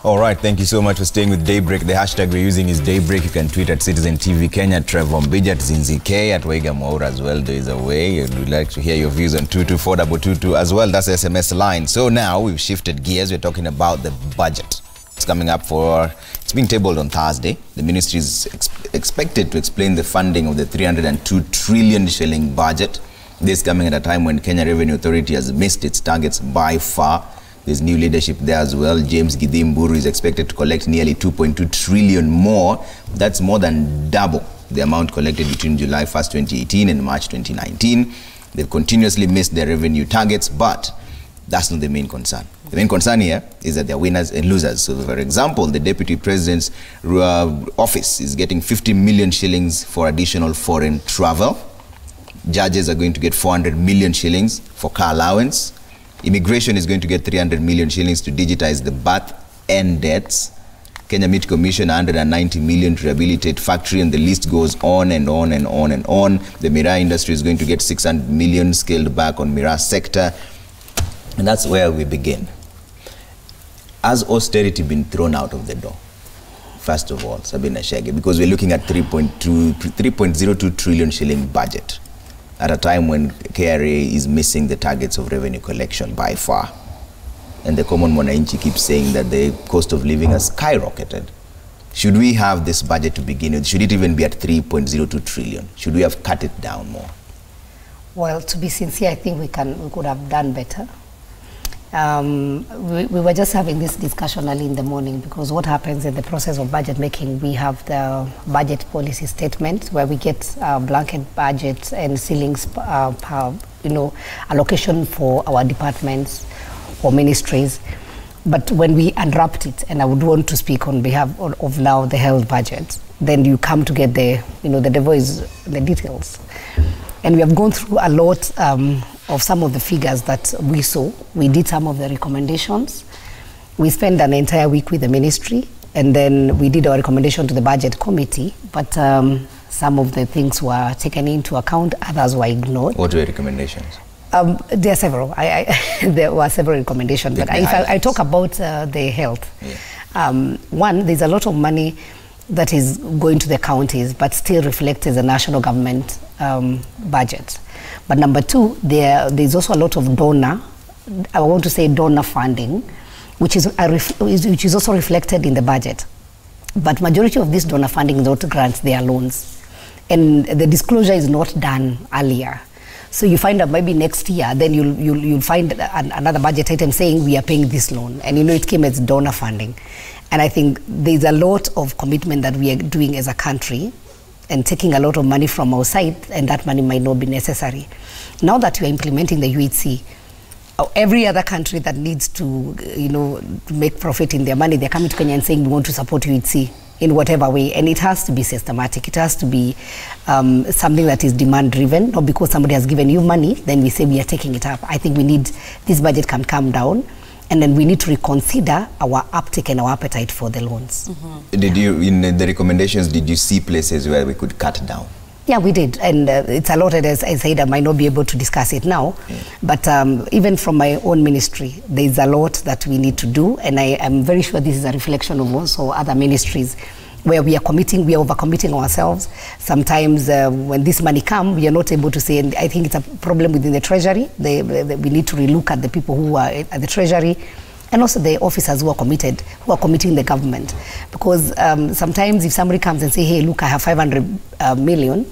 All right, thank you so much for staying with Daybreak. The hashtag we're using is Daybreak. You can tweet at Citizen TV Kenya, Trevor Mbija, at Zinzi K, at Waiga Mwaura as well. There is a way. We'd like to hear your views on 22422 as well. That's the SMS line. So now we've shifted gears. We're talking about the budget. It's coming up it's being tabled on Thursday. The ministry is expected to explain the funding of the 302 trillion shilling budget. This coming at a time when Kenya Revenue Authority has missed its targets by far. There's new leadership there as well. James Gidhimburu is expected to collect nearly 2.2 trillion more. That's more than double the amount collected between July 1st, 2018 and March 2019. They've continuously missed their revenue targets, but that's not the main concern. The main concern here is that they're winners and losers. So, for example, the Deputy President's office is getting 50 million shillings for additional foreign travel. Judges are going to get 400 million shillings for car allowance. Immigration is going to get 300 million shillings to digitize the birth and deaths. Kenya Meat Commission 190 million to rehabilitate factory, and the list goes on and on and on and on. The Miraa industry is going to get 600 million scaled back on Miraa sector. And that's where we begin. Has austerity been thrown out of the door? First of all, Sabina Shege, because we're looking at 3.02 trillion shilling budget at a time when KRA is missing the targets of revenue collection by far. And the common mwananchi keeps saying that the cost of living has skyrocketed. Should we have this budget to begin with? Should it even be at 3.02 trillion? Should we have cut it down more? Well, to be sincere, I think we could have done better. We were just having this discussion early in the morning, because what happens in the process of budget making, we have the budget policy statement where we get blanket budgets and ceilings, allocation for our departments or ministries. But when we unwrapped it, and I would want to speak on behalf of now the health budget, then you come to get the devil is the details. And we have gone through a lot of some of the figures that we saw. We did some of the recommendations. We spent an entire week with the ministry, and then we did our recommendation to the budget committee, but some of the things were taken into account, others were ignored. What were your recommendations? There are several. There were several recommendations, but if I talk about the health, one, there's a lot of money that is going to the counties, but still reflects as a national government budget. But number two, there's also a lot of donor funding, which is also reflected in the budget. But majority of this donor funding is not grants, they are loans. And the disclosure is not done earlier. So you find out maybe next year, then you'll find another budget item saying we are paying this loan. And it came as donor funding. And I think there's a lot of commitment that we are doing as a country and taking a lot of money from our side, and that money might not be necessary. Now that we are implementing the UHC, every other country that needs to, make profit in their money, they're coming to Kenya and saying we want to support UHC in whatever way, and it has to be systematic. It has to be something that is demand driven, not because somebody has given you money, then we say we are taking it up. I think this budget can come down, and then we need to reconsider our uptake and our appetite for the loans. Mm-hmm. Did you, in the recommendations, did you see places where we could cut down? Yeah, we did, and it's allotted, as I said. I might not be able to discuss it now, but even from my own ministry, there's a lot that we need to do, and I am very sure this is a reflection of also other ministries where we are overcommitting ourselves. Sometimes when this money comes, we are not able to say, and I think it's a problem within the Treasury. We need to relook at the people who are at the Treasury, and also the officers who are committing the government. Because sometimes if somebody comes and say, hey, look, I have 500 million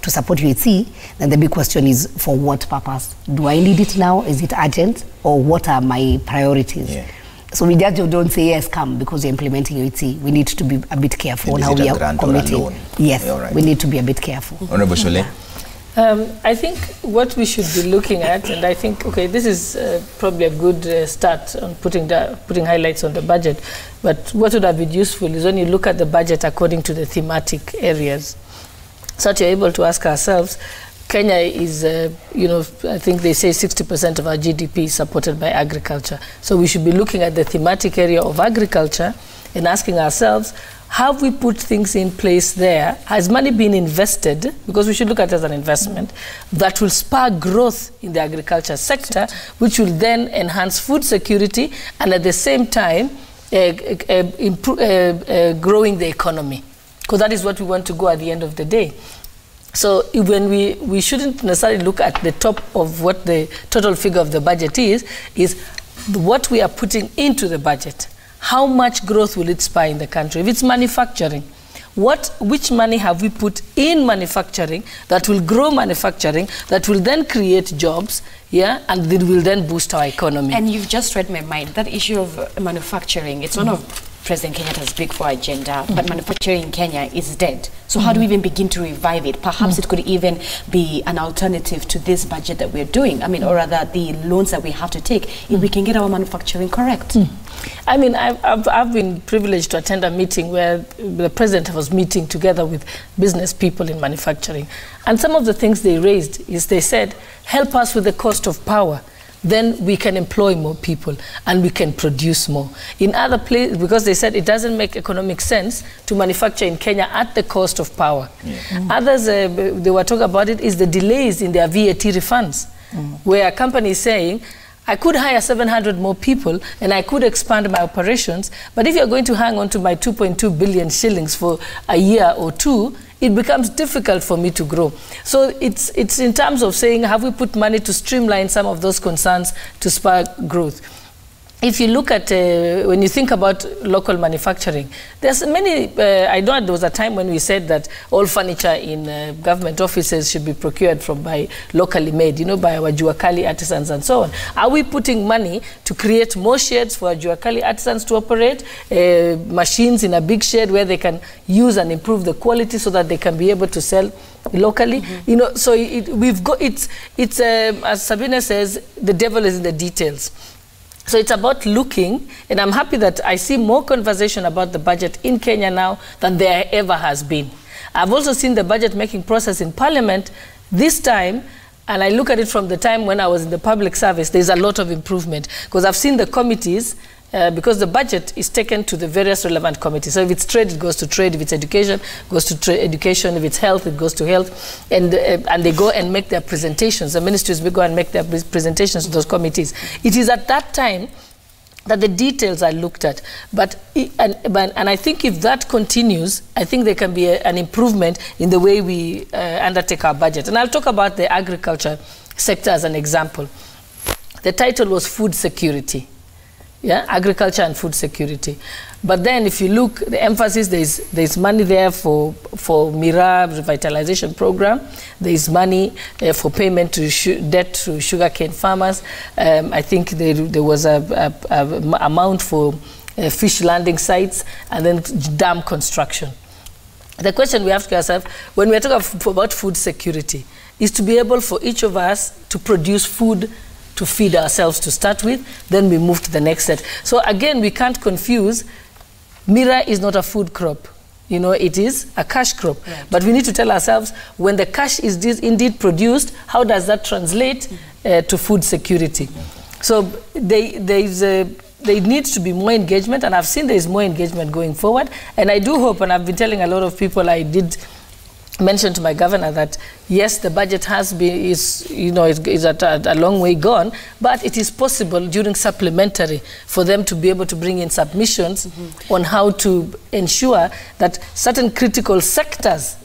to support UHC, then the big question is, for what purpose? Do I need it now? Is it urgent? Or what are my priorities? Yeah. So we just don't say, yes, come, because we're implementing UHC. We need to be a bit careful on how we are committing. Yes, right. We need to be a bit careful. Honorable Shollei? I think what we should be looking at, and I think, okay, this is probably a good start on putting highlights on the budget, but what would have been useful is when you look at the budget according to the thematic areas, so that you're able to ask ourselves, Kenya is, I think they say 60% of our GDP is supported by agriculture. So we should be looking at the thematic area of agriculture and asking ourselves, have we put things in place there? Has money been invested? Because we should look at it as an investment that will spur growth in the agriculture sector, which will then enhance food security and at the same time growing the economy, because that is what we want to go at the end of the day. So when we shouldn't necessarily look at the top of what the total figure of the budget is what we are putting into the budget. How much growth will it spur in the country? If it's manufacturing, which money have we put in manufacturing that will grow manufacturing, that will then create jobs, yeah, and it will then boost our economy? And you've just read my mind. That issue of manufacturing, it's one of President Kenyatta's big four agenda, but manufacturing in Kenya is dead. So how do we even begin to revive it? Perhaps it could even be an alternative to this budget that we're doing. I mean, or rather the loans that we have to take, if we can get our manufacturing correct. I mean, I've been privileged to attend a meeting where the president was meeting together with business people in manufacturing. And some of the things they raised is they said, help us with the cost of power. Then we can employ more people and we can produce more. In other places, because they said it doesn't make economic sense to manufacture in Kenya at the cost of power. Yeah. Others, they were talking about it, is the delays in their VAT refunds, where a company is saying, I could hire 700 more people and I could expand my operations, but if you're going to hang on to my 2.2 billion shillings for a year or two, it becomes difficult for me to grow. So it's in terms of saying, have we put money to streamline some of those concerns to spur growth? If you look at, when you think about local manufacturing, there's many, I know there was a time when we said that all furniture in government offices should be procured by locally made, you know, by our Juakali artisans and so on. Are we putting money to create more sheds for our Juakali artisans to operate, machines in a big shed where they can use and improve the quality so that they can be able to sell locally? You know, so we've got, it's as Sabina says, the devil is in the details. So it's about looking, and I'm happy that I see more conversation about the budget in Kenya now than there ever has been. I've also seen the budget making process in Parliament this time, and I look at it from the time when I was in the public service, there's a lot of improvement, because I've seen the committees, because the budget is taken to the various relevant committees. So if it's trade, it goes to trade. If it's education, it goes to education. If it's health, it goes to health. And they go and make their presentations. The ministries will go and make their presentations to those committees. It is at that time that the details are looked at. And I think if that continues, I think there can be an improvement in the way we undertake our budget. And I'll talk about the agriculture sector as an example. The title was food security. Yeah, agriculture and food security. But then if you look, the emphasis, there's money there for MIRA revitalization program. There's money for payment to debt to sugarcane farmers. I think there was a amount for fish landing sites and then dam construction. The question we have to ask ourselves when we're talking about food security is to be able for each of us to produce food to feed ourselves to start with, then we move to the next set. So again, we can't confuse, MIRA is not a food crop. You know, it is a cash crop. Right. But we need to tell ourselves, when the cash is indeed produced, how does that translate to food security? So there needs to be more engagement, and I've seen there is more engagement going forward. And I do hope, and I've been telling a lot of people, I did mention to my governor that yes, the budget has been, is at a long way gone, but it is possible during supplementary for them to be able to bring in submissions on how to ensure that certain critical sectors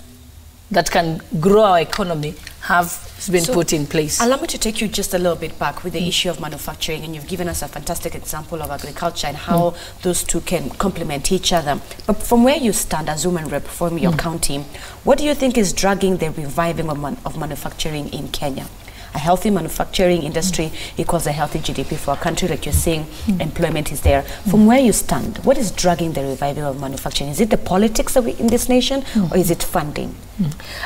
that can grow our economy have been put in place. Allow me to take you just a little bit back with the issue of manufacturing, and you've given us a fantastic example of agriculture and how those two can complement each other. But from where you stand as woman rep from your county, what do you think is dragging the reviving of manufacturing in Kenya? A healthy manufacturing industry equals a healthy GDP for a country, like you're saying, employment is there. From where you stand, what is dragging the revival of manufacturing? Is it the politics in this nation, or is it funding?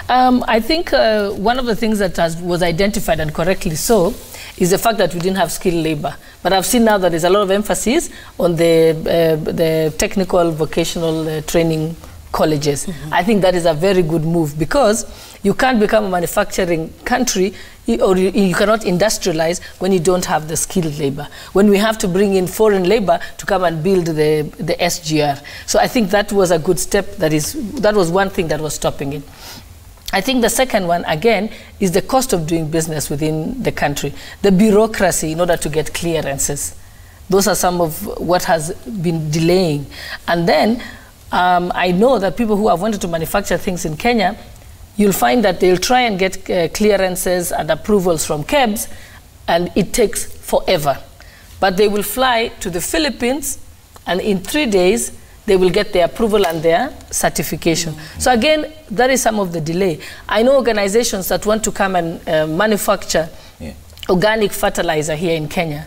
I think one of the things that was identified, and correctly so, is the fact that we didn't have skilled labor. But I've seen now that there's a lot of emphasis on the technical vocational training colleges. I think that is a very good move, because you can't become a manufacturing country, or you cannot industrialize when you don't have the skilled labor, when we have to bring in foreign labor to come and build the SGR. So I think that was a good step. That was one thing that was stopping it. I think the second one, again, is the cost of doing business within the country. The bureaucracy in order to get clearances. Those are some of what has been delaying. And then I know that people who have wanted to manufacture things in Kenya, you'll find that they'll try and get clearances and approvals from KEBS, and it takes forever. But they will fly to the Philippines, and in 3 days, they will get their approval and their certification. So again, that is some of the delay. I know organizations that want to come and manufacture organic fertilizer here in Kenya.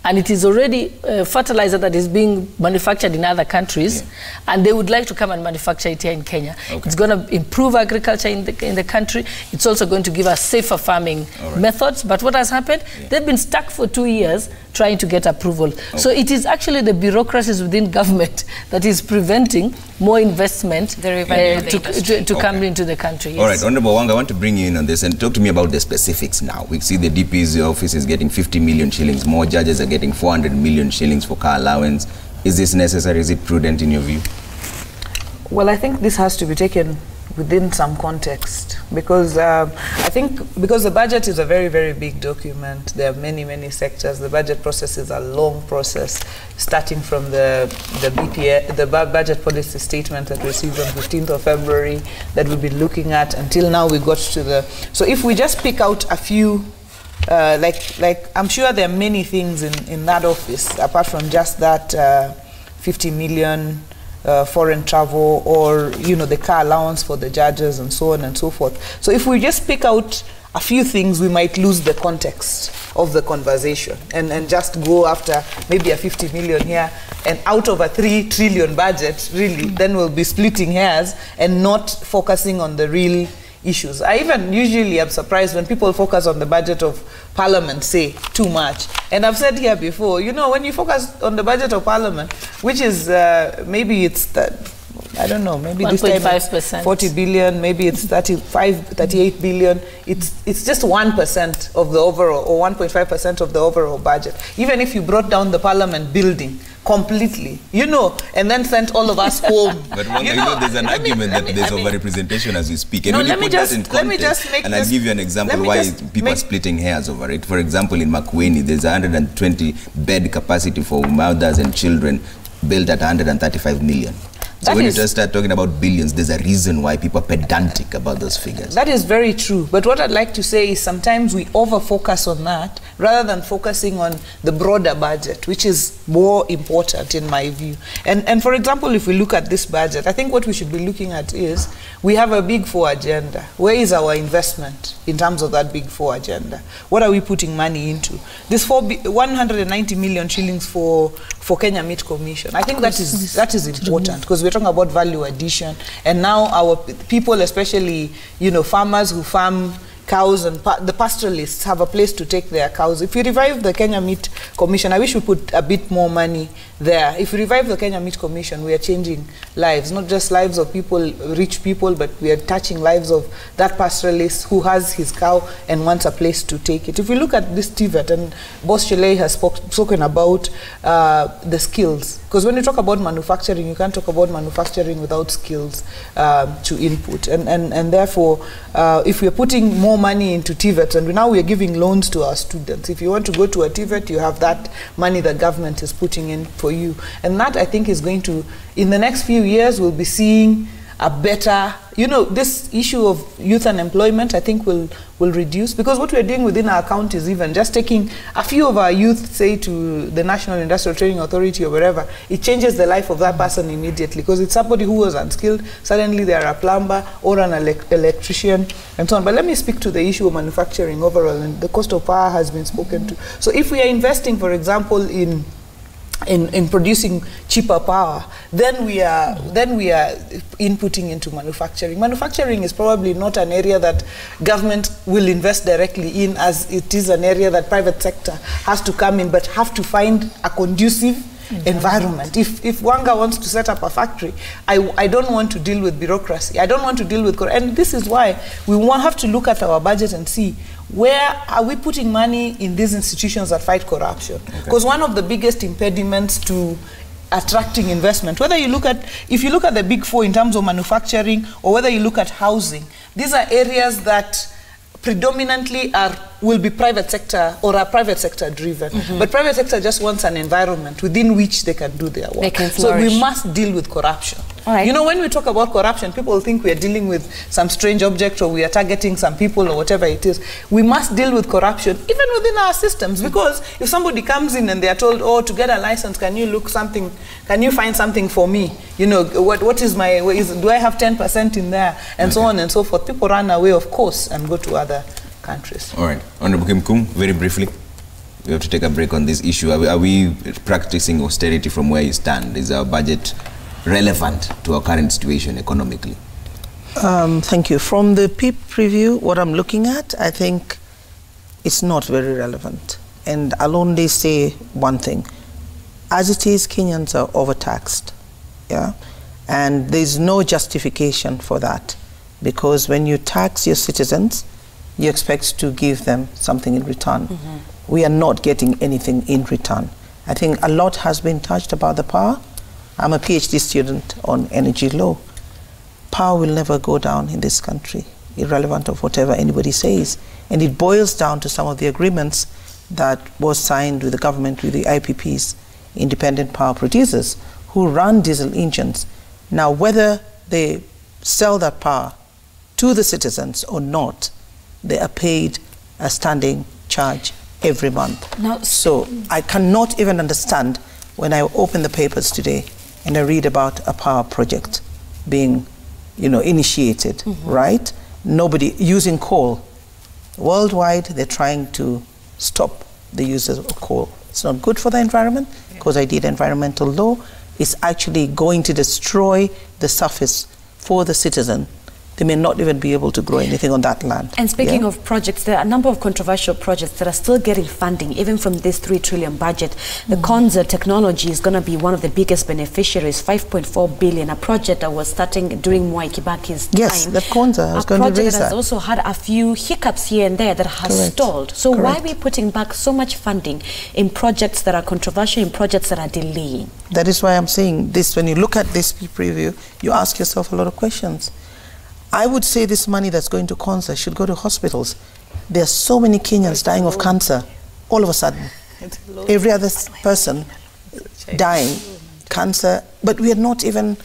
And it is already fertilizer that is being manufactured in other countries, and they would like to come and manufacture it here in Kenya. It's going to improve agriculture in the country. It's also going to give us safer farming methods. But what has happened? They've been stuck for 2 years trying to get approval. So it is actually the bureaucracies within government that is preventing more investment to come into the country. All right, Honorable Wang, I want to bring you in on this and talk to me about the specifics now. We see the DP's office is getting 50 million shillings more. Judges are getting 400 million shillings for car allowance. Is this necessary? Is it prudent in your view? Well, I think this has to be taken within some context, because I think because the budget is a very, very big document. There are many, many sectors. The budget process is a long process, starting from the BPA, the budget policy statement that we received on 15th of February that we've been looking at until now. We got to the, so if we just pick out a few, like I'm sure there are many things in that office apart from just that 50 million foreign travel, or the car allowance for the judges and so on and so forth. So if we just pick out a few things, we might lose the context of the conversation and just go after maybe a 50 million here, and out of a 3 trillion budget, really, then we'll be splitting hairs and not focusing on the real issues. I even usually am surprised when people focus on the budget of Parliament, say, too much. And I've said here before, when you focus on the budget of Parliament, which is maybe it's that, I don't know, maybe this time it's 40 billion, maybe it's 38 billion. It's just 1% of the overall, or 1.5% of the overall budget. Even if you brought down the Parliament building completely, and then sent all of us home. But there's an argument that there's over-representation as we speak. And when you put that in context, and I'll give you an example why people are splitting hairs over it. For example, in Makueni, there's 120 bed capacity for mothers and children built at 135 million. So when you just start talking about billions, there's a reason why people are pedantic about those figures. That is very true. But what I'd like to say is sometimes we over-focus on that rather than focusing on the broader budget, which is more important in my view. And for example, if we look at this budget, I think what we should be looking at is we have a Big Four agenda. Where is our investment in terms of that Big Four agenda? What are we putting money into? This 190 million shillings for Kenya Meat Commission. I think that is important, because we're talking about value addition, and now our people, especially farmers who farm cows and the pastoralists, have a place to take their cows. If we revive the Kenya Meat Commission, I wish we put a bit more money there. If we revive the Kenya Meat Commission, we are changing lives, not just lives of people, rich people, but we are touching lives of that pastoralist who has his cow and wants a place to take it. If we look at this TVET, and Boss Shollei has spoken about the skills, because when you talk about manufacturing, you can't talk about manufacturing without skills to input. And therefore, if we're putting more money into TVET, and now we're giving loans to our students. If you want to go to a TVET, you have that money the government is putting in for you. And that, I think, is going to, in the next few years, we'll be seeing a better, this issue of youth unemployment, I think will reduce, because what we're doing within our county is even just taking a few of our youth, say, to the National Industrial Training Authority or wherever, it changes the life of that person immediately, because it's somebody who was unskilled, suddenly they're a plumber or an electrician and so on. But let me speak to the issue of manufacturing overall, and the cost of power has been spoken to. So if we are investing, for example, in producing cheaper power, then we are inputting into manufacturing. Manufacturing is probably not an area that government will invest directly in, as it is an area that private sector has to come in, but have to find a conducive environment. If Wanga wants to set up a factory, I don't want to deal with bureaucracy. I don't want to deal with, and this is why we have to look at our budget and see, where are we putting money in these institutions that fight corruption? Because one of the biggest impediments to attracting investment, whether you look at, if you look at the Big Four in terms of manufacturing, or whether you look at housing, these are areas that predominantly will be private sector or are private sector driven. But private sector just wants an environment within which they can do their work. They can so we flourish. must deal with corruption. All right. You know, when we talk about corruption, people think we are dealing with some strange object or we are targeting some people or whatever it is. We must deal with corruption even within our systems, because if somebody comes in and they are told, oh, to get a license, can you find something for me? You know, what is my, do I have 10% in there? And so on and so forth. People run away, of course, and go to other countries. All right. Honorable Kimkum, very briefly, we have to take a break on this issue. Are we practicing austerity from where you stand? Is our budget relevant to our current situation economically? Thank you. From the PEEP preview, what I'm looking at, I think it's not very relevant. And I'll only say one thing. As it is, Kenyans are overtaxed. Yeah? And there's no justification for that. Because when you tax your citizens, you expect to give them something in return. We are not getting anything in return. I think a lot has been touched about the power. I'm a PhD student on energy law. Power will never go down in this country, irrelevant of whatever anybody says. And it boils down to some of the agreements that was signed with the government, with the IPPs, independent power producers, who run diesel engines. Now, whether they sell that power to the citizens or not, they are paid a standing charge every month. Now, so I cannot even understand when I open the papers today and I read about a power project being, initiated, right? Nobody using coal. Worldwide, they're trying to stop the use of coal. It's not good for the environment, because I did environmental law. It's actually going to destroy the surface for the citizen. They may not even be able to grow anything on that land. And speaking of projects, there are a number of controversial projects that are still getting funding, even from this 3 trillion budget. The gov't technology is going to be one of the biggest beneficiaries, 5.4 billion, a project that was starting during Mwai Kibaki's time. Yes, the gov't I was going to raise that. A project that has also had a few hiccups here and there that has stalled. So why are we putting back so much funding in projects that are controversial, in projects that are delaying? That is why I'm saying this. When you look at this preview, you ask yourself a lot of questions. I would say this money that's going to cancer should go to hospitals. There are so many Kenyans dying of cancer all of a sudden. Every other person dying, cancer, but we are not even,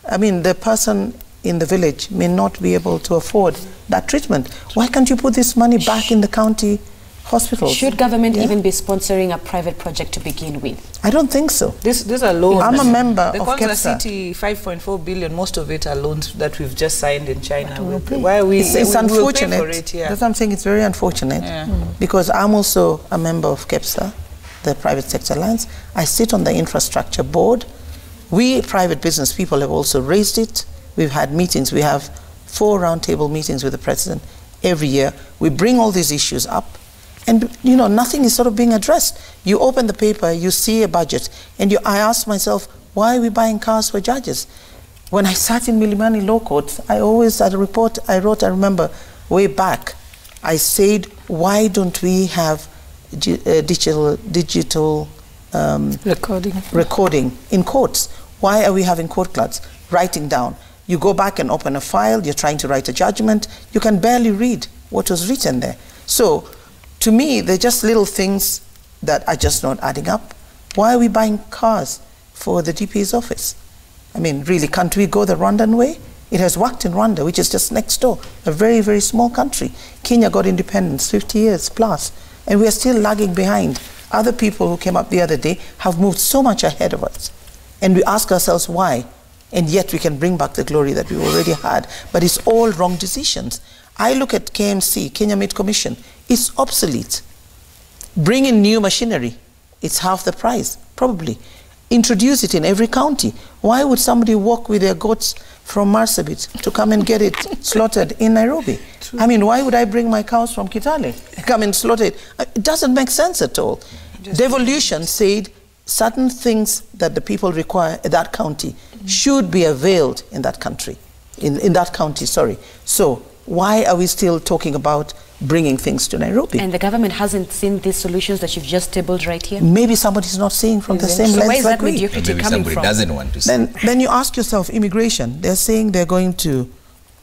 the person in the village may not be able to afford that treatment. Why can't you put this money back in the county hospitals? Should government even be sponsoring a private project to begin with? I don't think so. These are loans. I'm a member of Kwanza gov't. City, 5.4 billion, most of it are loans that we've just signed in China. Why are we? It's unfortunate. We'll pay for it, That's what I'm saying. It's very unfortunate because I'm also a member of gov't, the Private Sector Alliance. I sit on the infrastructure board. We private business people have also raised it. We've had meetings. We have 4 roundtable meetings with the president every year. We bring all these issues up. And, nothing is sort of being addressed. You open the paper, you see a budget, and I ask myself, why are we buying cars for judges? When I sat in Milimani Law Court, I always had a report I wrote, I remember, way back. I said, why don't we have digital recording in courts? Why are we having court clerks writing down? You go back and open a file, you're trying to write a judgment, you can barely read what was written there. So, to me, they're just little things that are just not adding up. Why are we buying cars for the DP's office? Really, can't we go the Rwandan way? It has worked in Rwanda, which is just next door, a very, very small country. Kenya got independence 50 years plus, and we are still lagging behind. Other people who came up the other day have moved so much ahead of us. And we ask ourselves why, and yet we can bring back the glory that we already had. But it's all wrong decisions. I look at KMC, Kenya Meat Commission, it's obsolete. Bring in new machinery, it's half the price, probably. Introduce it in every county. Why would somebody walk with their goats from Marsabit to come and get it slaughtered in Nairobi? Why would I bring my cows from Kitale, come and slaughter it? It doesn't make sense at all. Devolution said certain things that the people require in that county should be availed in that country, in that county, sorry. So why are we still talking about bringing things to Nairobi? And the government hasn't seen these solutions that you've just tabled right here? Maybe somebody's not seeing from the same lens where is that like we. mediocrity Maybe coming somebody from? doesn't want to see. Then you ask yourself, immigration, they're saying they're going to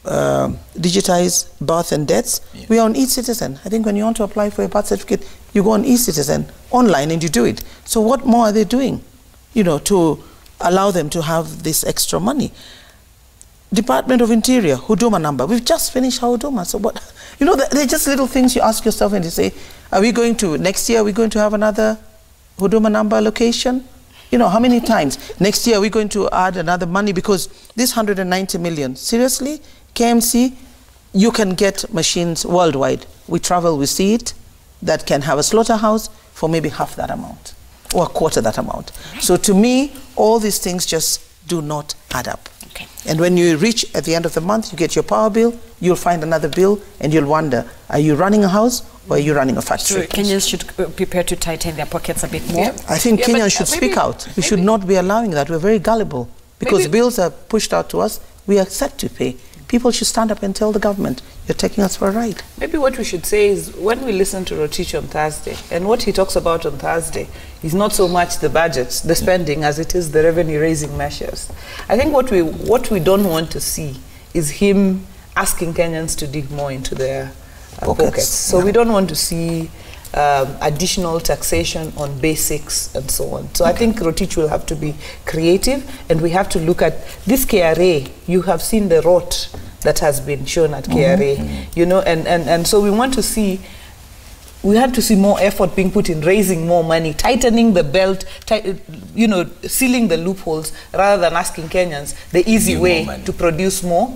digitize birth and deaths. Yeah. We are on e-citizen. I think when you want to apply for a birth certificate, you go on e-citizen online and you do it. So what more are they doing, you know, to allow them to have this extra money? Department of Interior, Huduma number. We've just finished our Huduma. So what, you know, they're just little things you ask yourself and you say, are we going to, next year, are we going to have another Huduma number allocation? You know, how many times? Next year, we're going to add another money because this 190 million, seriously, KMC, you can get machines worldwide. We travel, we see it, that can have a slaughterhouse for maybe half that amount or a quarter that amount. So to me, all these things just do not add up. Okay. And when you reach at the end of the month, you get your power bill, you'll find another bill, and you'll wonder, are you running a house or are you running a factory? So Kenyans should prepare to tighten their pockets a bit more. Yeah. I think Kenyans should maybe, speak out. We should not be allowing that. We're very gullible. Because bills are pushed out to us, we are set to pay. People should stand up and tell the government, you're taking us for a ride. Maybe what we should say is when we listen to Rotich on Thursday, and what he talks about on Thursday is not so much the budgets, the spending, as it is the revenue-raising measures. I think what we don't want to see is him asking Kenyans to dig more into their pockets. So we don't want to see additional taxation on basics and so on. So I think Rotich will have to be creative, and we have to look at this KRA. You have seen the rot that has been shown at KRA, you know, and so we want to see, we have to see more effort being put in raising more money, tightening the belt, you know, sealing the loopholes, rather than asking Kenyans the easy way to produce more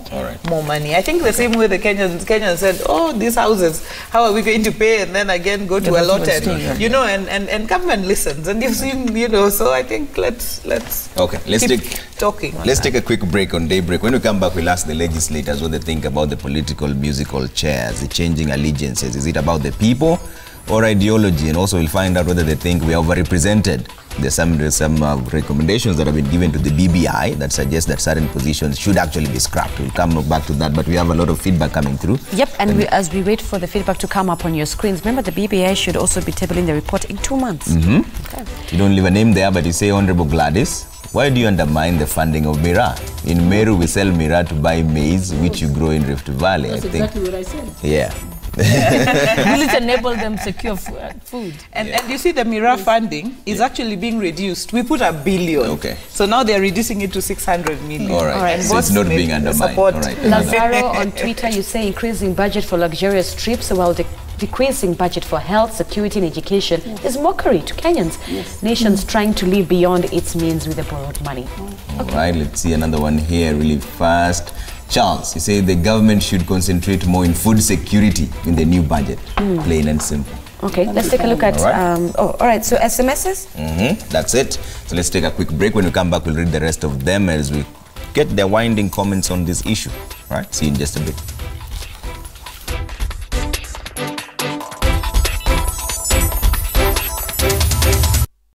money. I think the same way the Kenyans said, oh, these houses, how are we going to pay? And then again go to a lottery, you know, and government listens. And you've seen, you know, so I think let's keep talking. Let's take a quick break on Daybreak. When we come back, we'll ask the legislators what they think about the political musical chairs, the changing allegiances. Is it about the people or ideology? And also we'll find out whether they think we are overrepresented. There's some recommendations that have been given to the BBI that suggest that certain positions should actually be scrapped. We'll come back to that, but we have a lot of feedback coming through. Yep, and as we wait for the feedback to come up on your screens, remember the BBI should also be tabling the report in 2 months. Okay. You don't leave a name there, but you say, Honorable Gladys, why do you undermine the funding of Mira? In Meru, we sell Mira to buy maize, which you grow in Rift Valley. That's exactly what I said. Yeah. Will it enable them secure food? And you see the Mira funding is actually being reduced. We put $1 billion. Okay. So now they're reducing it to 600 million. All right. So it's not being undermined. All right. Lazaro on Twitter, you say increasing budget for luxurious trips while decreasing budget for health, security and education is mockery to Kenyans. Nations trying to live beyond its means with the borrowed money. All right, let's see another one here really fast. Charles, you say the government should concentrate more in food security in the new budget. Plain and simple. Okay, let's take a look at, all right, so SMSs? That's it. So let's take a quick break. When we come back, we'll read the rest of them as we get their winding comments on this issue. All right, see you in just a bit.